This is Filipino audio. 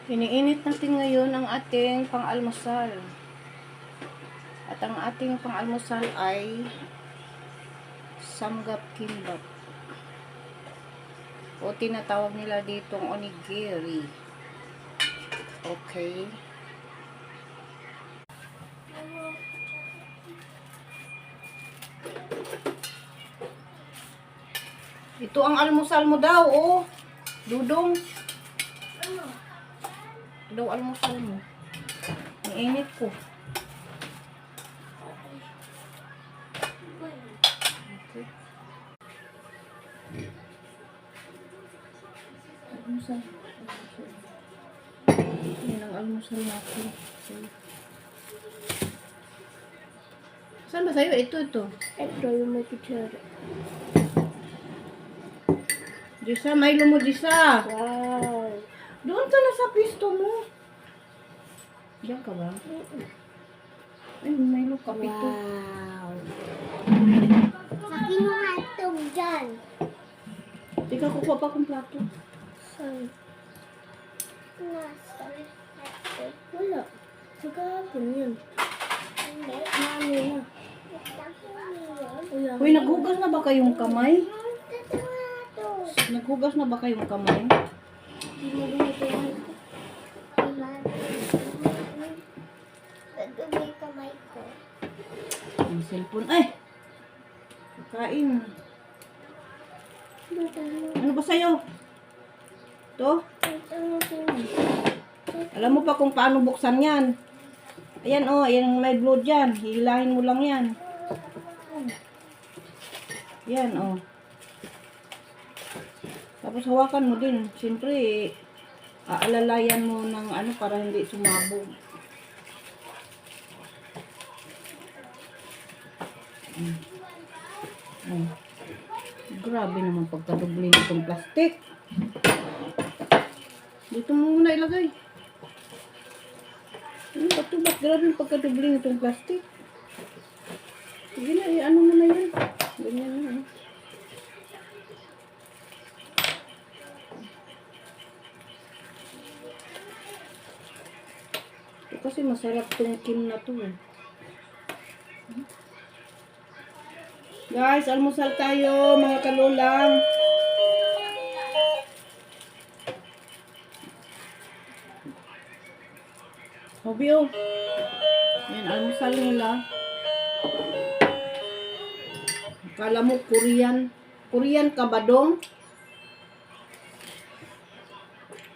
Iniinit natin ngayon ang ating pang-almusal. At ang ating pang-almusal ay samgap kimbap. O tinatawag nila ditong onigiri. Okay. Ito ang almusal mo daw, oh. Dudong. Ito daw almusal mo. Iniinit ko. Okay. Almusal. Yan ang almusal natin. Okay. Saan ba sa'yo? Ito. Ito yung may picture. Disa, may lumo disa. Wow. Doon ka na sa pisto mo. Diyan ka ba? Ay, may kapito. Wow. Sakin yung hatog dyan. Tika, kukuha pa akong plato. Saan? Nasa hatog. Wala. Sagapon yun. Hindi. Mami na. Uy, naghugas na ba kayong kamay? Naghugas na ba kayong kamay? Hindi mo ganito yung nagagay kamay ko. Ang cellphone. Ay! Kain. Ano ba sa'yo? Ito? Alam mo pa kung paano buksan yan. Ayan oh, ayan may blood dyan. Hilahin mo lang yan. Yan oh. Tapos hawakan mo din. Siyempre, aalalayan mo ng ano para hindi sumabog. Grabe naman pagkadubli nitong plastic. Dito mo muna ilagay. Ba't grabe yung pagkadubli nitong plastic. Sige na, ano mo na yan. Ganyan na. Kasi masarap tong kim na to. Guys, almusal tayo mga kalulang. Hobi oh. Yan, almusal nila. Kala mo Korean. Korean ka ba dong?